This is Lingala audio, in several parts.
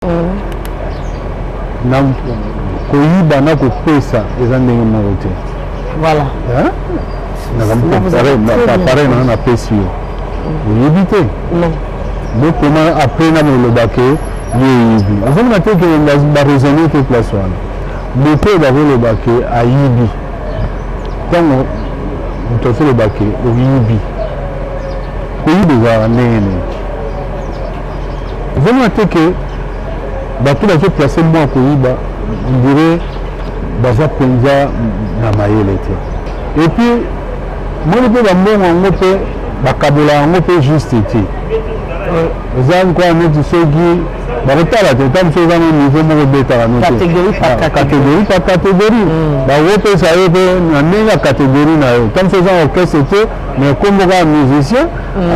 na koyiba na kopesa eza ndenge moko te. Voilà. Pareil na pesi yo. Oyebi te. Non. Donc comment après na molobake yeyibi. Ozomona te ke ba raisonner te place wana. Beaucoup bakolobake ayibi. Ntango moto asolobake oyibi. Koyiba ezalaka ndenge nini. Ozomona te ke bato bazoplace mwa koyiba ndire baza mpenza na mayele te. Et puis moni mpe bambongo yango mpe bakabola yango mpe juste te. Eza nkwa neti soki bakotala te ta mosu eza na niveau moko betaka no te catégorie par catégorie bakopesa yo mpe na ndenge ya catégorie na yo ta mosu eza orchestre te mais komboka ya musicien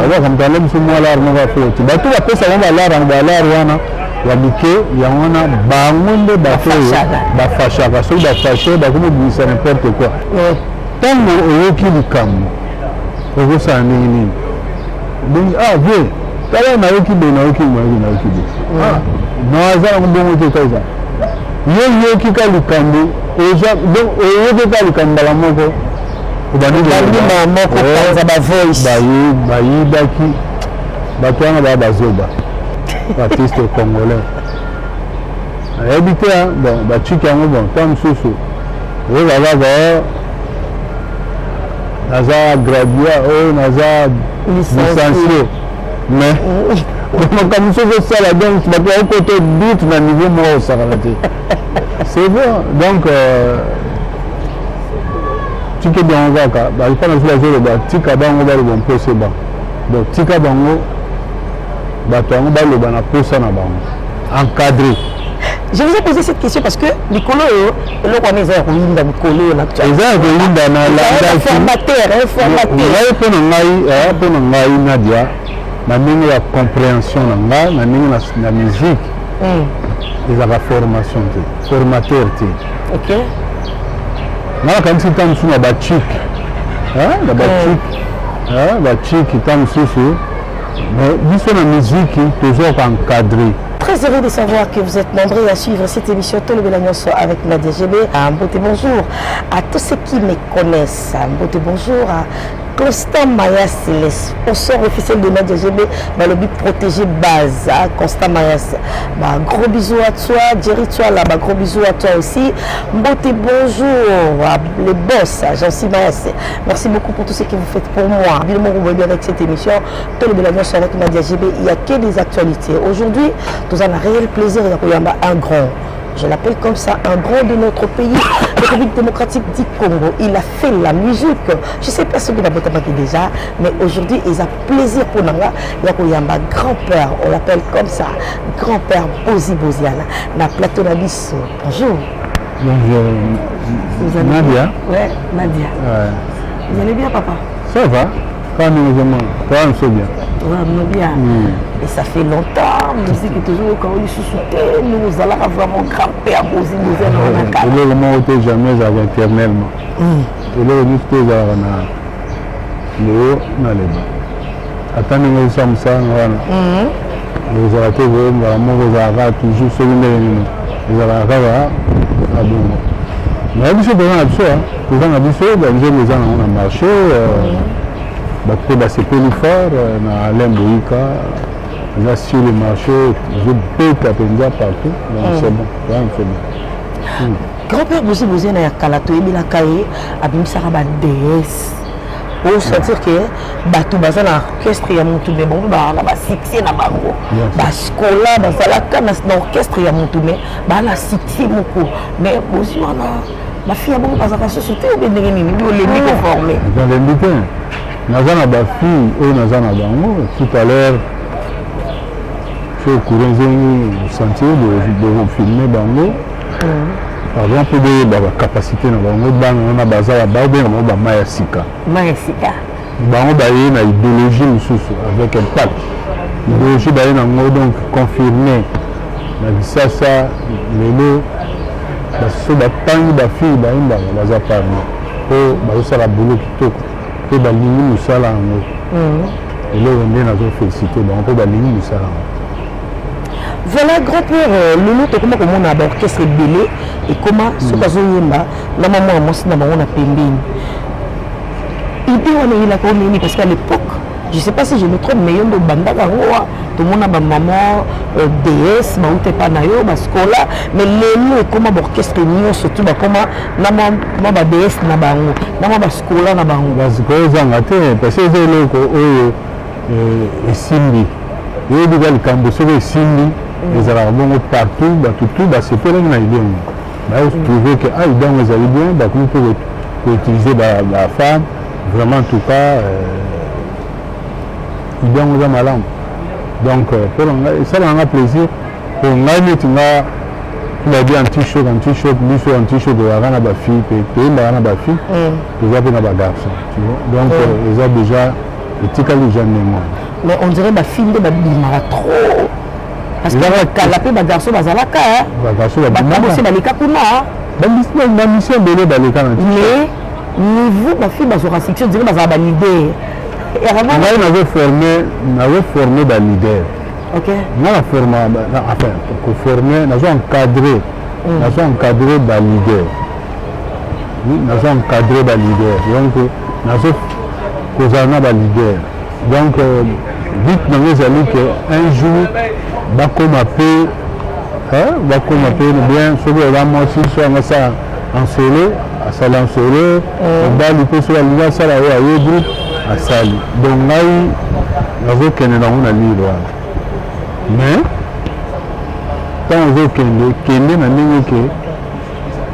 alaka moto ale mosu mwa lare moko afo te bato bapesa yango balare yango balare wana ya mike yango wana bango nde bato bafashaka soki bafashe bakomobimisa n'importe quoi ntango oyoki likambo okosala ndenge nini ndenge vie tala nayoki be nayoki be naza yango bongo te kaza yo yoki ka likambo oyoki ka likambo mbala moko bayibaki bato wana baya bazoba artiste congolais ayebi te baciki yango bon ta mosusu oyokakaka naza graduat oyo naza licencié mais makambo soki osala donc bato bakokote bit na niveau moko osakana te c'est bon donc tike bango kaka balipa na soki bazoloba tika bango baloba mposa ba donc tika bango bato yango baloba na posa na bango encadré. Je vous ai posé cette question parce que Nicolo, le roi n'est pas Nicolo, Nadia, na ndenge ya compréhension na nga na ndenge na musique ezaka formation te formateur te. OK. Nala kanisi ta mosusu na bachik na bachik ta mosusu biso na musique tozoka encadré. Très heureux de savoir que vous êtes nombreux à suivre cette émission Tolobe la Nyonso avec Nadia GB. Mbote bonjour à tous ceux qui me connaissent. Mbote bonjour à Constant Mayas, le sponsor officiel de Nadia GB, le but protégé base. Constant Mayas, gros bisous à toi, Jerry toi là, gros bisous à toi aussi. Mbote bonjour à les boss, Jean-Cy Mayas. Merci beaucoup pour tout ce que vous faites pour moi. Bien avec cette émission Tolobe la Nyonso avec Nadia GB. Il n'y a que des actualités. Aujourd'hui, nous avons un réel plaisir d'avoir un grand. Je l'appelle comme ça, un grand de notre pays, République démocratique du Congo. Il a fait la musique. Je ne sais pas ce que vous avez déjà, mais aujourd'hui, il a plaisir pour nous. Il y a un grand-père, on l'appelle comme ça, grand-père Bozi Boziana, na plateau Nabis. Bonjour. Bonjour. Nadia. Ouais, Nadia. Ouais. Vous allez bien, papa? Ça va. Quand nous bien. Ouais, bien. Et ça fait longtemps, musique est toujours quand on sous-souté, nous allons vraiment grand-père Bozi Boziana. Il est le mot où jamais éternellement. Il est le mot où le haut na le bas. Attendez, nous sommes ça, nous allons vraiment toujours sur une nous allons à Bongo. Mais il y a des choses qui on a marché. C'est plus fort, na Alain Bouyka, sur le marché, je peux taper partout, c'est bon, c'est bon. Grand-père Bozi Boziana ya Kalato et la Kaye, Abimisara ba DS. Pour sentir que bato baza na orchestre ya Montume, bon ba na succès na bango. Ba scola ba salaka na orchestre ya Montume, ba na succès moko. Mais Bozi wana ba fille bon pas à société ou bien ndenge nini, bi les micro formés. Dans les meetings. Nazana ba fille et Nazana bango tout à l'heure je suis au courant de sentir de filmer bango par exemple de capacité na bango bango na bazala ba bien ba maya sika bango ba y na idéologie mususu avec impact idéologie ba y na ngo donc confirmé na bisasa lelo ba so ba tangi ba fille ba imba baza parmi po ba so la boulot kitoko pe balingi mosala yango eloko nde nazofélicité bango mpe balingi mosala yango Voilà, grand-père, Lolo, comment on a un orchestre belé et comment ce que yemba, la maman, moi, c'est la maman, on a pembine. Il a connu parce qu'à l'époque, je ne sais pas si je me trompe, mais il y a un banda tout le monde a maman, DS, ma outé pas nayo, ma scola, mais les mots et comment l'orchestre est surtout comment ma DS na bango, ma scola na bango. Parce que zangate, parce que c'est le simbi. Il y a des cambossés de simbi, les arabes partout, tout, c'est pas une idée. Je trouvais que ah, ils allaient bien, pour utiliser la femme, vraiment en tout cas, ils donnent aux malades. Donc, ça m'a plaisir. Pour moi, il a dit un t-shirt, lui sur un t-shirt de la fille, puis il a une fille, il a un garçon. Donc, ils ont déjà le petit calégien de moi. Mais on dirait que la fille de Bimara trop. Parce que le garçon va à la carte. Le garçon va à la carte. La mission de l'État. Mais, niveau, ma fille va se rassicter, on dirait que va l'idée. On avait formé des leaders. Ok. Nous avons formé, enfin, pour former, nous avons encadré des leaders. Nous avons encadré des leaders. Donc, nous avons causé des leaders. Donc, vite, nous avons dit qu'un jour, va comme appeler, bien, ce que nous avons aussi, ça en solo, à salle en solo, on va lui poser la ligne, ça là, à Sali. Donc là, il y avait qu'un énorme livre. Mais, quand on veut qu'il y ait un qui est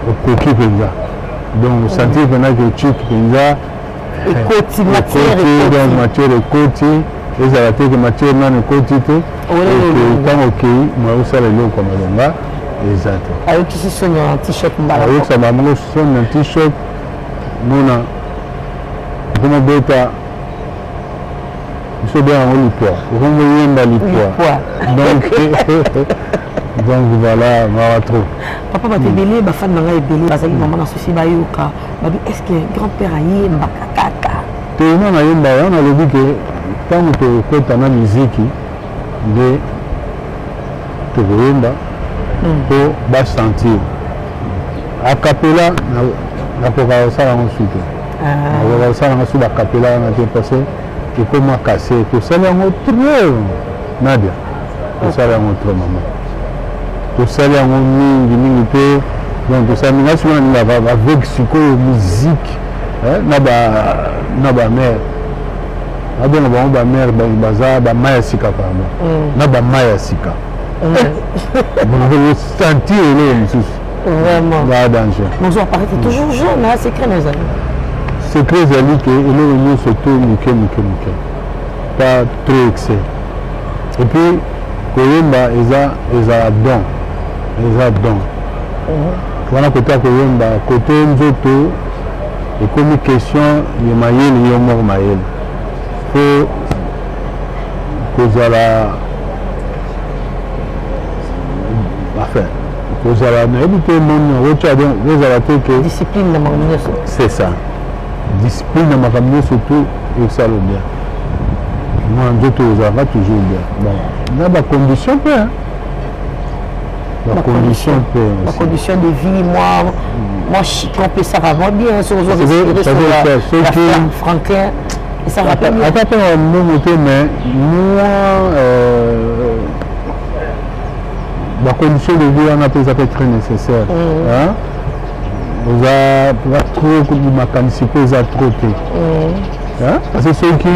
occupé comme ça. Donc, sentir que tu es et côté matière et côté, les arrêtés que matière non et côté, et quand ok, moi aussi, les lots comme ça, exact. Avec qui se soigne un t-shirt, avec ça, maman, un t-shirt, mon comment bêta, c'est bien en poids. Vous voyez donc voilà, on va trop. Papa va te belé, ma femme n'a belé, parce que maman a souci bayoka. Est-ce que grand-père a yé mbakaka? Tout le monde a yé mbakaka, on a dit que quand on écoute la musique de Togoyemba, pour sentir. A cappella, la progression ensuite. La progression ensuite, la cappella, on a passé. Et comment casser tout ça, il y a un autre Nadia. Tout ça, il y a un autre maman. Tout ça, il y a un autre. Donc, tout ça, il y a avec ce que musique. Naba mère. Naba mère, Baza, Maya Sika, Naba Maya Sika. Vous sentez le vraiment. Pas danger. Nous on paraît toujours jeune, c'est clair, nos amis. C'est très joli que nous surtout pas trop excès. Et puis, Koyemba, ils a don. Voilà, côté Koyemba, côté Nzoto, et comme question, il y a Maël, il y a mort Maël. Faut que la. Enfin, que la n'habite mon discipline de mon c'est ça. Discipline dans ma famille surtout et ça le bien. Moi, d'autres va toujours bien. Bon, on a des conditions peu. La condition peu. La condition de vie, moi, on peut ça va bien sur Franklin. Et ça rappelle bien. Attends, mais moi, la condition de vie, on a peut être très nécessaire. Vous avez trop de mécanicité, vous avez trop de parce que ceux qui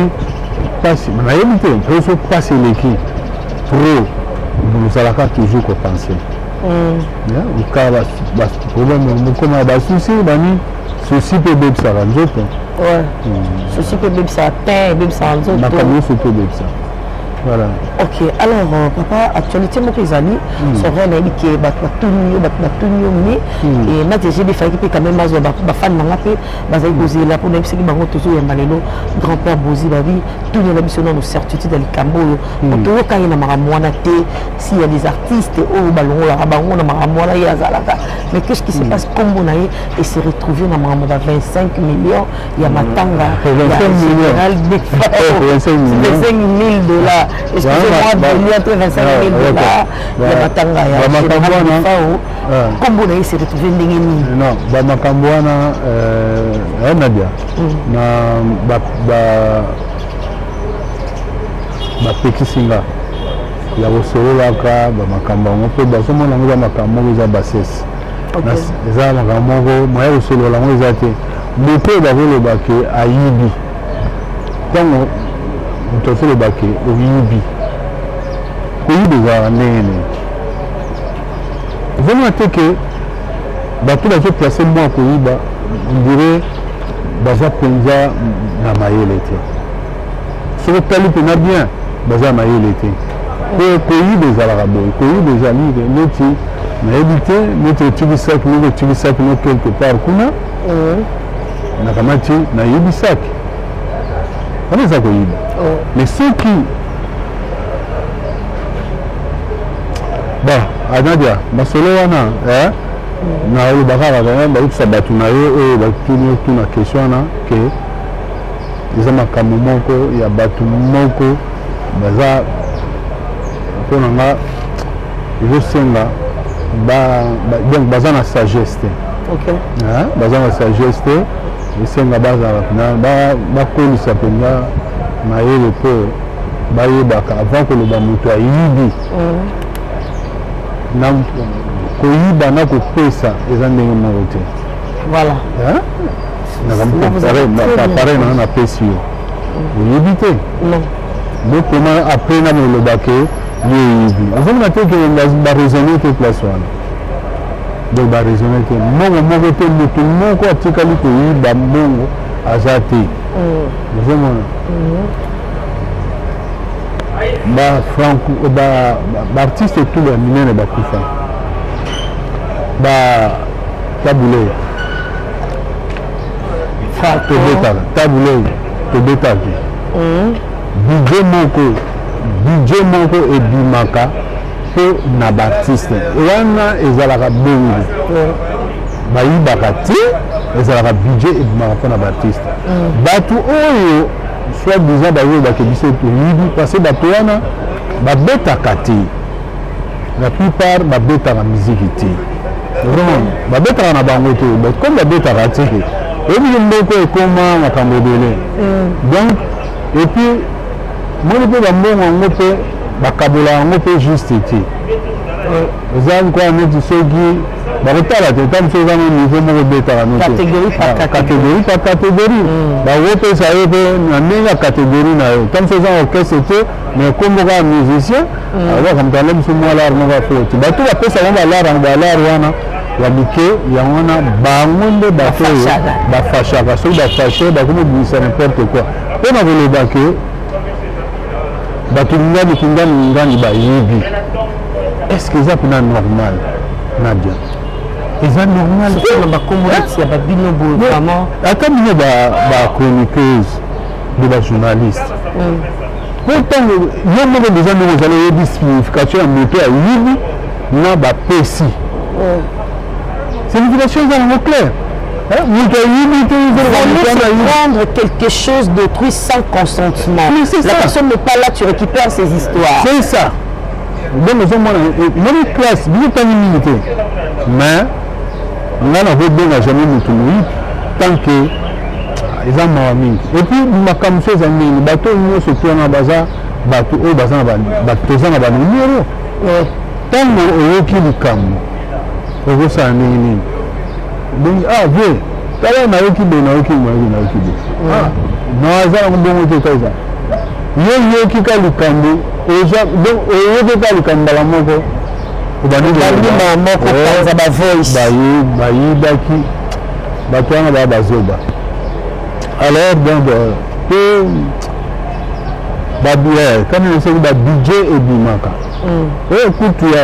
passent, ceux qui passent l'équipe, trop, vous allez toujours compenser. Le cas, le problème, comme un souci, souci peut être ça, souci peut être ça, pain, ça, voilà. Ok, alors papa, actualité mon pays amis, sont vraiment qui est tout mieux, et na déjà des failles qui quand même bazo ba fan na ngape, baza ibozi là pour même ce qui bango toujours yambalelo, grand-père bozi babi, tout le mission nos certitude dans les cambo, tout quand il na maramwana té, s'il y a des artistes au ballon la bango na maramwana ya zalaka. Mais qu'est-ce qui se passe comme on a et se retrouver na maramwana 25 millions, il y a matanga, il y a 25 000 $. excusez-moi de lui entre 25 000 dollars ya matanga ya général Fao kombo na ye se retrouver ndenge nini non bamakambo wana Nadia na bapekisinga ya kosololaka bamakambo yango mpe bazomona yango eza makambo moko eza basese eza makambo moko moya kosolola yango eza te moto oyo bakolobake ayibi ntango moto asolobake oyibi koyiba ezalaka ndenge nini ozomona te ke bato bazoplace mwa koyiba ondire baza mpenza na mayele te soki otali mpena bien baza mayele te mpe koyiba ezalaka boye koyiba ezali neti nayebi te neti otikisaki moko otikisaki no quelque part kuna nakamati nayebisaki wana eza koyiba mais soki Nadia masolo wana na olobaka kaka bautisa bato na yo oyo batuni otuna question wana ke eza makambo moko ya bato moko baza mpo na nga ezosenga donc baza na sagesse te baza na sagesse te esenga bakolisa mpenza mayele mpo bayebaka avant koloba moto ayibi na koyiba na kopesa eza ndenge moko te voilà pareil nanga napesi yo oyebi te donc koma apres na molobake yo oyebi ozomona te ke baresone te place wana donc baresone te mbongo moko te moto moko atikali koyiba mbongo aza te ozomona baartiste tout ya minene bakufa tabulei tobetaki budget moko ebimaka mpo na baartiste wana ezalaka bongo bayibaka te ezalaka budget ebimaka mpo na baartiste bato oyo soit disant bayebake biso toyibi parce que bato wana babetaka te la plupart babetaka miziki te babetaka na bango te comme babetaka te oyebi mboko ekoma makambo ebele donc et puis moni mpe bambongo yango mpe bakabola yango mpe juste te eza kwa neti soki bakotala te ntango so eza na niveau moko ebetaka no te catégorie par catégorie bakopesa yo mpe na ndenge ya catégorie na yo ntango so eza na orchestre te mais komboka ya musicien alaka moto ale biso mwa lare moko afo te bato bapesa bango balare yango balare wana ya mike yango wana bango nde bato oyo bafashaka soki bafashe bakomi obimisa n'importe quoi mpo na koloba ke bato ngani bayebi est-ce que eza mpena normal Nadia eza normal na bakomolati ya babino boye vraiment ata bino bachroniqueuse de bajournaliste po ntango yo moko deja ndenge ozali oyebi signification ya moto ayibi na bapesi signification eza nango claire prendre quelque chose d'autrui sans consentement. La personne n'est pas là, tu récupères ses histoires. C'est ça. Donc, nous sommes dans classe, bien minute. Mais, on n'avait bien jamais nous tant que ils ont mamie. Et puis, nous avons fait des amis. Les bateaux, nous se tournent à Baza, bateaux, Baza, bateaux, à Baza, numéro. Tant que nous avons fait des on s'en est. Donc, vieux, tala nayoki be nayoki be naza mbongo te kaza yoki ka likambo oza donc oyoki ka likambo la moko obanima moko panza ba voice bayibaki bato wana bazoba alors donc babie comme on sait budget ebimaka kutu ya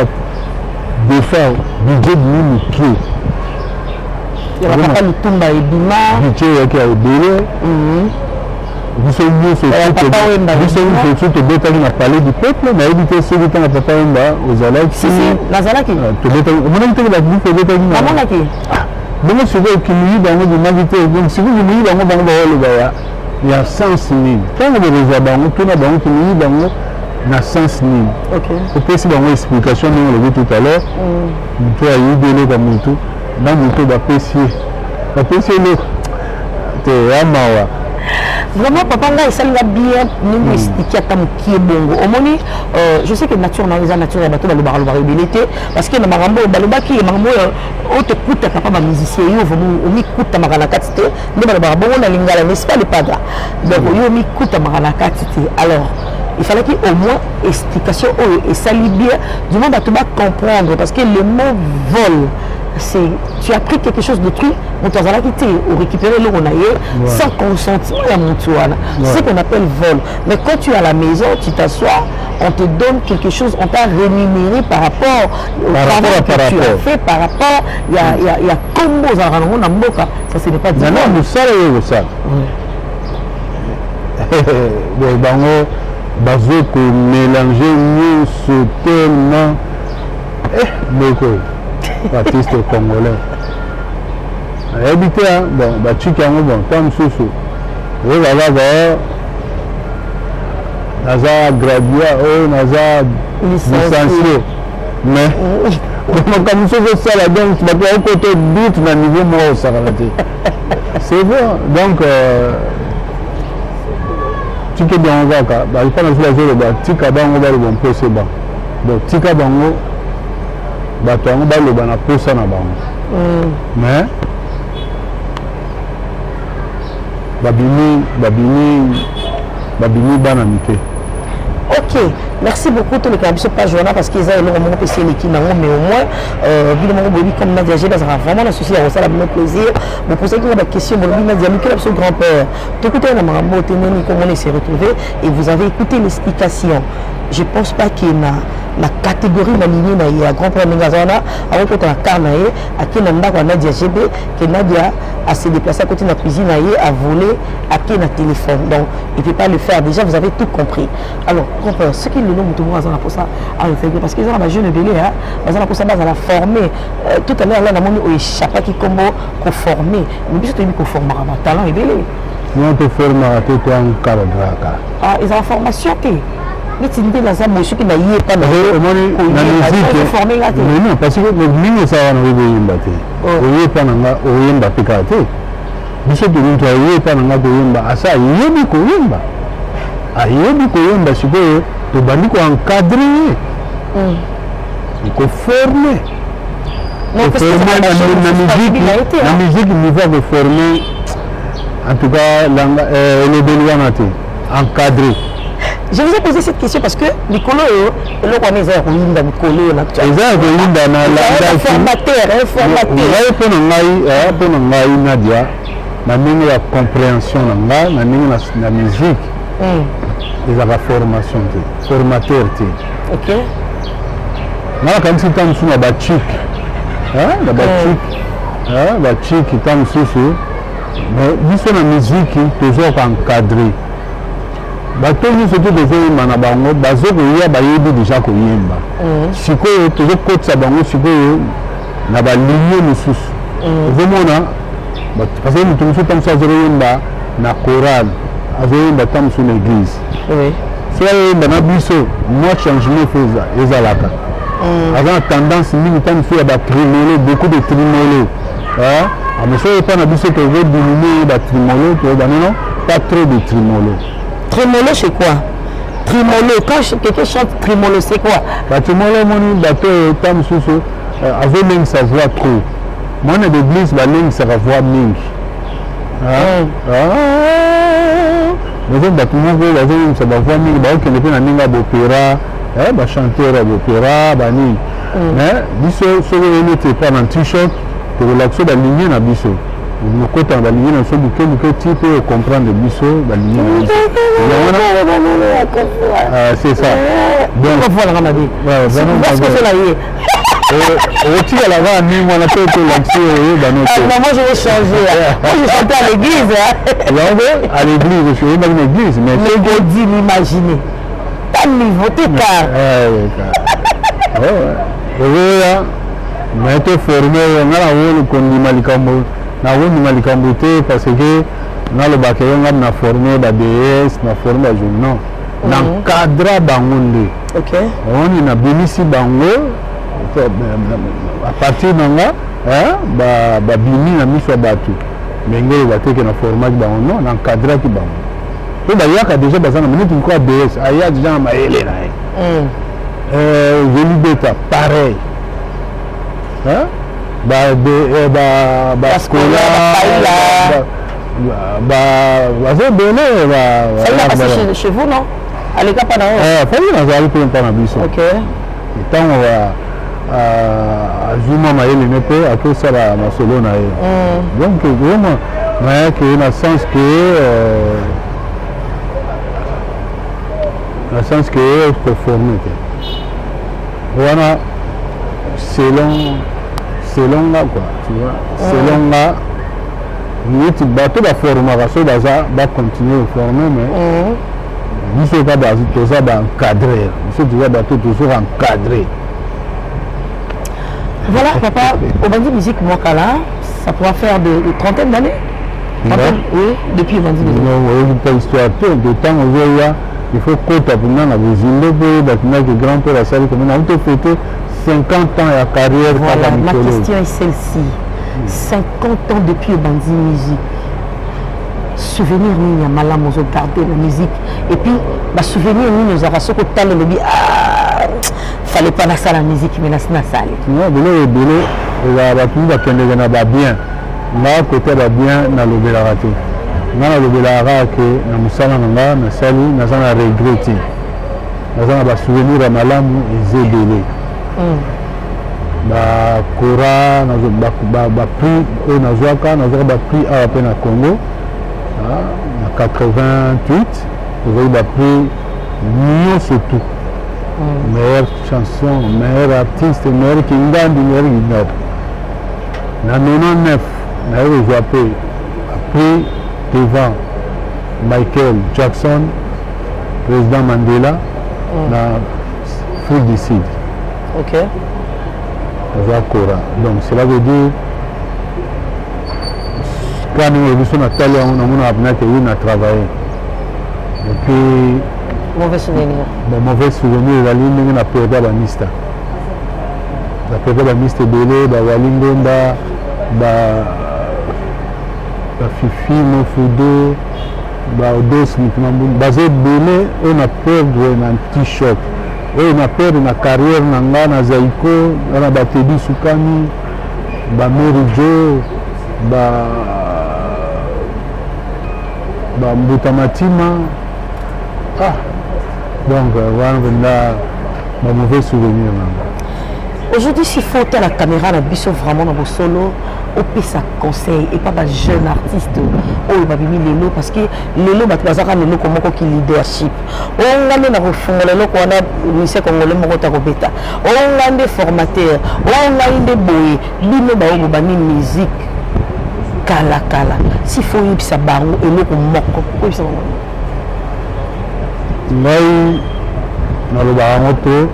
des fois budget bimiki papa lutumba ebima budget yaki ya ebele biso nyonso tobetaki na palais du peuple nayebi te soki ntanga papa wemba ozalaki omonaki te babiso obetaki bongo sikoyo kimuyiba yango bimaki te donc sikoyo kimuyiba yango bango baoloba ya sens nini ntango bokozwa bango tuna bango kimuyiba yango na sens nini. Opesi bango explication ndenge olobi tout à l'heure. Moto ayibi eloko motu na moto bapesi eloko te ya mawa. Vraiment, papa, ça l'a bien nous expliqué à Tamuki et Bongo. Je sais que nature, on a la nature, on a tout le barbarité, parce que le marambo, le baki, le marambo, on te coûte capable de musicien, on m'y coûte à Maranakatite, le barbarbo, on a l'ingala, n'est-ce pas le padra. Donc, on m'y coûte à Maranakatite. Alors, il fallait qu'il y ait au moins explication et ça lit bien, du monde à tout bas comprendre, parce que le mot vol, tu as pris quelque chose de truc, on t'a quitté ou récupéré l'eau sans consentement à mon toit. C'est ce qu'on appelle vol. Mais quand tu es à la maison, tu t'assois, on te donne quelque chose, on t'a rémunéré par rapport au travail que tu as fait, par rapport, il y a combo, ça ce n'est pas dit. Non, nous savons ça. Bango, bazo que mélanger mieux ce tellement. Beaucoup. Artiste congolais. Habité bon, bachiki yango bon, tant mosusu. Oyo baba naza graduat, naza licencié. Mais comme ça ça la donc tu vas côté but na niveau moi au Saralate. C'est bon. Donc tiki bango kaka, ba il pas na zolo ba tika bango ba le bon procès ba. Donc tika bango bato yango baloba na posa na bango mais babimi bana mike. Ok, merci beaucoup tous les cas, pas journal parce qu'ils ont vraiment passé l'équipe, mais au moins, comme Nadia G, ça vraiment un souci, ça a bien plaisir. Vous posez une question, Nadia, quel est votre grand-père? Tout écouté, comment on s'est retrouvé et vous avez écouté l'explication. Je ne pense pas qu'il y ait la catégorie de la grand-père Ningazana, avant que la carne à qui Nadia GB, que Nadia a se déplacé à côté de la cuisine, a volé à qui na téléphone. Donc, il ne peut pas le faire. Déjà, vous avez tout compris. Alors, grand-père, ce qui est le nom de moi, pour ça, parce qu'ils ont un jeune belé, pour ça, à la former. Tout à l'heure, là, on a échappé qui combo qu'on formé. Mais bien sûr, qu'on forme un talent et belé. Nous, on te forme à tout un cadre. Ah, ils ont la formation qui mais tu dis là ça monsieur qui n'a pas la musique mais non parce que le ligne ça va nous yimba te oye pa nanga oyimba pikate biso de nous oye pa nanga oyimba asa yebi ko yimba ayebi ko yimba siko to bandi ko encadrer il faut former la musique nous va vous former en tout cas le Bélouanate encadrer. Je vous ai posé cette question parce que Nicolo est le formateur. Nadia, la compréhension de la musique, la formation, formateur. Ok. Quand tu es sur la bachique, la bachique, tu es sur la musique, toujours encadré. Bato surtout des yemba na bango bazo koya bayebi déjà koyemba sikoyo tozo kotsa bango sikoyo na ba ligne mususu ozomona parce que mutu mususu tamsa zero yemba na chorale azoyemba tamsu na église so yemba na biso moi changement feza ezalaka avant tendance mingi tamsu ya ba trimolo beaucoup de trimolo amoso pas na biso to veut diminuer ba trimolo to ba non pas trop de trimolo. Trimolo, c'est quoi? Trimolo, quand quelqu'un chante trimolo, c'est quoi? Trimolo, mon bateau, tam sous avait même sa voix trop. Moi, on a l'église, la langue, ça va voir ming. Mais on bâtiment, la langue, ça va voir ming. Bah, on est un opéra, bah, chanteur d'opéra, bah, ni. Mais, biso, ce que n'était pas dans t-shirt, pour relaxer la ligne, na biso. Nous côté dans la ligne, nous sommes beaucoup type comprendre biso, la ligne. C'est ça. Donc voilà la vie. Parce que c'est la vie. Tu as la voix, moi la tête moi je vais changer. Moi je chantais à l'église. À l'église, je suis dans l'église, mais c'est beau dit m'imaginer. T'as niveau t'es car. Mais tu es formé, on a la rôle qu'on dit Malikambo. Na woni malikambo te parce que na le bakeyo ngam na formé ba DS na formé ba non n'encadra bango nde on na bimisi bango à partir nanga babimi na miso ya bato ndenge bateke na format bango non n'encadraki bango po bayaka déjà baza na minute moko ABS aya déjà na mayele na ye Velibeta pareil chez vous non allez pas dans azuma mayele ne pe akosala masolo na ye donc vraiment mayake na sens que performer wana selon là quoi tu vois selon là niti bato baformaka so baza bacontinue former mais biso ka toza baencadré biso toza bato toujours encadré. Voilà papa, au Bandi Musique Mwakala, ça pourra faire de trentaine d'années. Oui, depuis au Bandi Musique. Non, pas histoire de temps aujourd'hui il faut que pour nous la grand-père a sali comme on a fêté 50 ans à carrière. Voilà, ma question est celle-ci. 50 ans depuis au Bandi Musique. Souvenir ni malam nous garder la musique et puis bah souvenir ni nous avons ce que tal le fallait pas la salle la musique mais la salle. Non, belé va tout va kende na ba bien. Là côté ba bien na le bela raté. Na le bela que na musala nga na sali na za na regretter. Na za ba souvenir malam ezebele. Ba kora na ba prix au na zoaka na ba prix à peine à Congo. En 88, vous avez pris mieux surtout. Meilleure chanson, meilleur artiste, meilleur Kingandi, meilleur Guinard. En 99, nous avons appris devant Michael Jackson, président Mandela, dans Food Decide. Ok. Donc cela veut dire quand nous sommes Natalia, on a travaillé. Et puis, mauvais souvenir. Mauvais souvenir, la ligne a perdu la mista. La perdu la mista belé, la ligne la fifi, mon foudé, la odesse, basé belé, on a perdu un petit choc. On a perdu ma carrière, na Zaiko, on a battu Soukani, Mary Joe, Mbutamatima. Donc voilà un mauvais souvenir. Aujourd'hui, s'il faut à la caméra, la biso vraiment dans vos solos, au pire ça conseil et pas de jeune artiste oh il va bien lelo parce que lelo bazaka lelo comme qui leadership on a na refongo lelo ko na ministère congolais moko ta kobeta on a des formateurs on a des boy bino ba o bani musique kala s'il faut yebisa bango eloko moko ko yebisa bango ngai na lo ba moto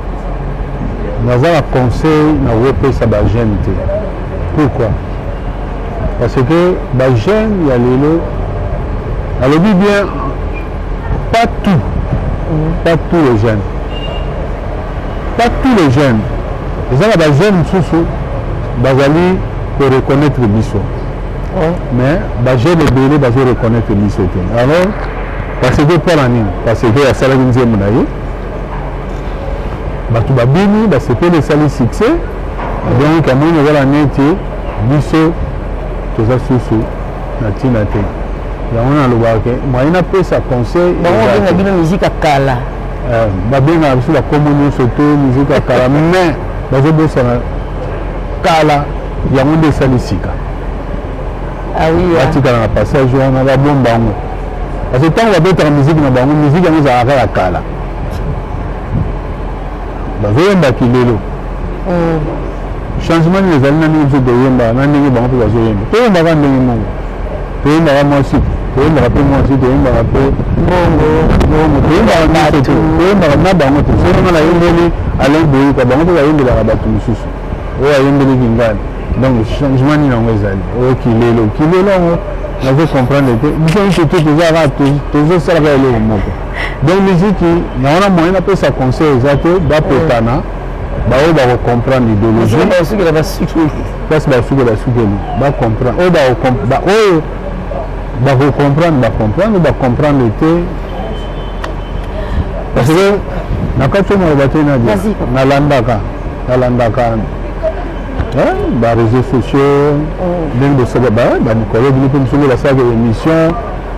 naza conseil na wepesa ba jeune te. Pourquoi? Parce que les jeunes, il y a les bien, pas tous les jeunes. Pas tous les jeunes. Les jeunes, ils pour reconnaître le biseau. Mais les jeunes, ils doivent reconnaître le biseau. Alors, parce que pour l'année, parce que la salle de Monaï, c'est les salles succès. Donc, à mon niveau, l'année, biseau. Tout ça sous na tina te ya on a le baké moi il n'a pas sa conseil on a bien musique à kala ba bien sur la communion surtout musique à kala mais bazo bossa na kala ya on de salisika ah oui atika na passage on a ba bon bango parce que tant on va mettre musique na bango musique ya nous arrêter à kala bazo yamba kilelo changement les années nous de yemba na ndenge bango pe bazo yemba to yemba ndenge mongo to yemba moi aussi to yemba pe moi aussi to yemba pe bongo to yemba na to yemba na bango to so na yembeli ale boyi ka bango pe yembela ka batu mususu o yembeli kingana donc changement ni nango ezali o kilelo nazo comprendre te biso nyonso te tozosalaka eloko moko donc miziki naona moyen napesa conseil eza te bapetana baoyo bakocomprendre idéologie place basukela sukeli bacomprendre oyo bakocomprendre bacomprendre te parce que na kati oyo maloba te nadia nalandaka baréseaux sociaux ndenge bosaka bamikolo bino mpe mosuku basalaka émission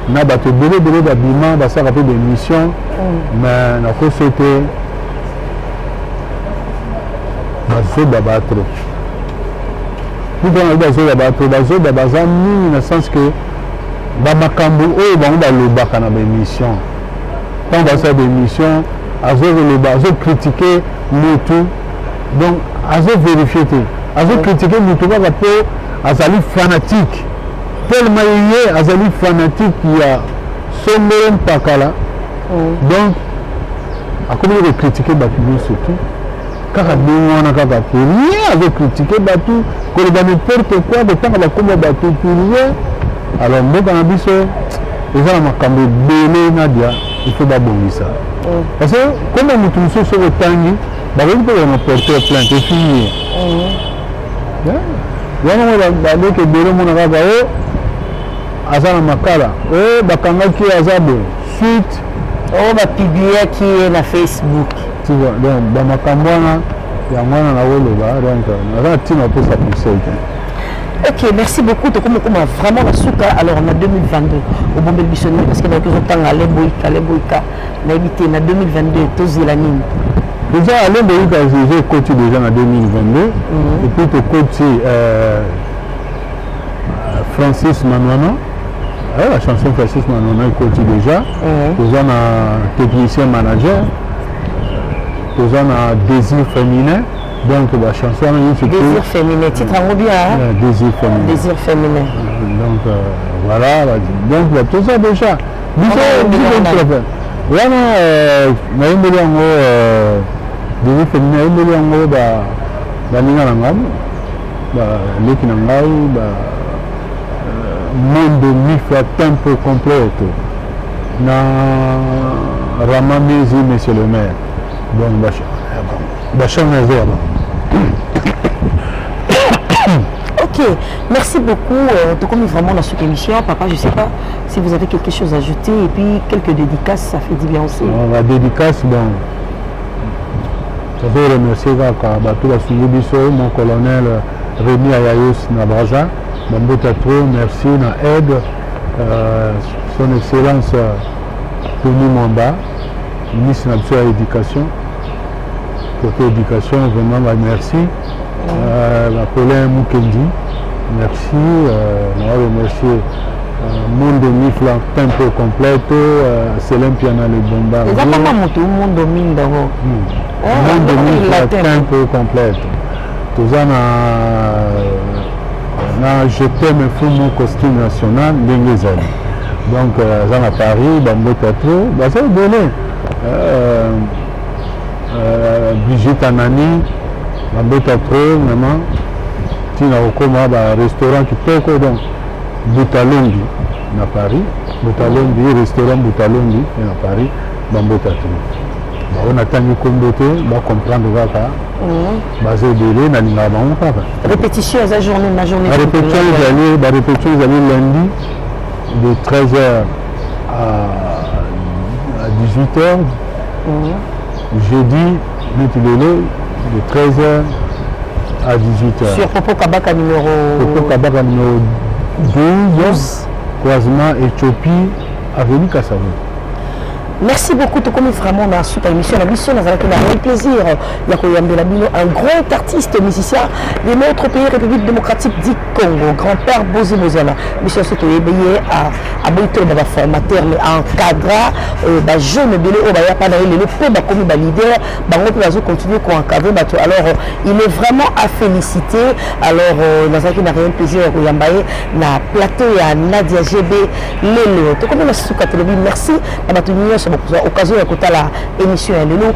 na bato ebele babima basalaka mpe baémission mais nakosi ete bazoba batro mpona bazoba batro bazoba baza mingi na sens que bamakambo oyo bango balobaka na baémission ntango basala baémission azokritike motu donc azovérifie te azokritike motu kaka mpo azali fanatique tellement ye azali fanatique ya sombele mpakala donc akomi kokritike bato nyonso te kaka ndenge wana kaka pour rien azokritike bato koloba n'importe quoi kotanga bakoma bato pour rien alors mboka na biso eza na makambo ebele nadia il faut babongisa parce que comme motu mosusu soki otangi bakoki mpe kona porter plainte efini wana baleki ebele mona kaka o aza na makala o bakangaki aza boye suite oyo bapibliaki ye na Facebook donc bamakambo wana yango wana nakoloba donc naza ntina opesa conseil te. Ok, merci beaucoup. Tu comme vraiment la souka alors en 2022 au Bombel Bissonnier parce que dans le temps à l'Eboïka n'a évité en 2022 tous la ligne. Déjà à l'Eboïka j'ai coaché déjà en 2022 et puis tu coaché Francis Manoana. La chanson Francis Manoana coaché déjà. Tu as un technicien manager. Tu as un désir féminin. Donc la chanson Désir féminin, titre en bien Désir féminin. Désir féminin. Donc voilà, donc tout ça déjà. Voilà, naïmbeli yango désir féminin, naïmbeli yango baninga na ngam, leki na ngai, monde mifla tempo completo na Ramamezi monsieur le maire. Donc ok, merci beaucoup. Tout comme vraiment dans cette émission, papa, je ne sais pas si vous avez quelque chose à ajouter et puis quelques dédicaces, ça fait du bien aussi. La dédicace, bon, je veux remercier mon colonel Rémi Ayayos Nabraja, merci, na aide, son excellence Tony Mwamba, ministre de l'éducation. Côté éducation, vraiment, merci. Paulin Mukendi, merci. On remercier Monde Mifla, Tempo Completo, Célène Piana le Bomba. Les appartements Monde Mifla, Monde Mifla, Tempo Completo. Tout ça, je t'aime fou mon costume national, Lingezali. Donc, ça à Paris, Bambo Teatro, ça veut donner. Brigitte Anani, Bambeta Trop, maman, Tina Okoma, restaurant qui toko donc Boutalongi na Paris, Boutalongi, restaurant Boutalongi na Paris, Bambeta Trop. On attend que comboté, va comprendre kaka. Basé délai na linga bango kaka. Répétition à la journée, la journée. Répétition lundi de 13h à 18h. Jeudi, de 13h à 18h. Sur Popo Kabaka numéro 12, croisement Éthiopie, avenue Kassavou. Merci beaucoup, tout comme vraiment dans cette émission. La mission, nous avons un plaisir. Un grand artiste musicien de notre pays, République démocratique du Congo, grand-père Bozi Mozana. Mission surtout éveillé à Boito, formateur, mais encadra, jeune belé, au Baya Panaï, le peu comme leader, on continue à encadrer. Alors, il est vraiment à féliciter. Alors, nous avons un plaisir à Yambaye, na plateau à Nadia GB, Lelo. Tout comme merci. merci beaucoup. Occasion d'écouter l'émission.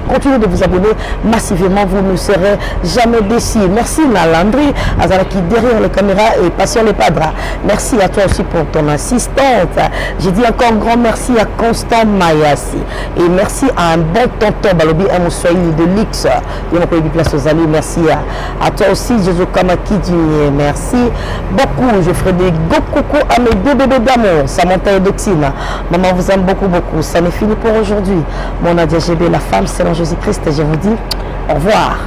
Continuez de vous abonner massivement, vous ne serez jamais déçus. Merci Nalandri, Azala qui derrière les caméras et Passion les Padres. Merci à toi aussi pour ton assistante. J'ai dit encore un grand merci à Constant Mayasi. Et merci à un bon tonton Balobi Amoussouaïli de l'X. Merci à toi aussi, Jojo Kamakidi. Merci beaucoup. Je ferai des gros coucou à mes deux bébés d'amour, Samantha et Doxine. Maman vous aime beaucoup, beaucoup. Ça n'est fini pour aujourd'hui. Mon Nadia GB, la femme, c'est l'ange Jésus-Christ. Et je vous dis au revoir.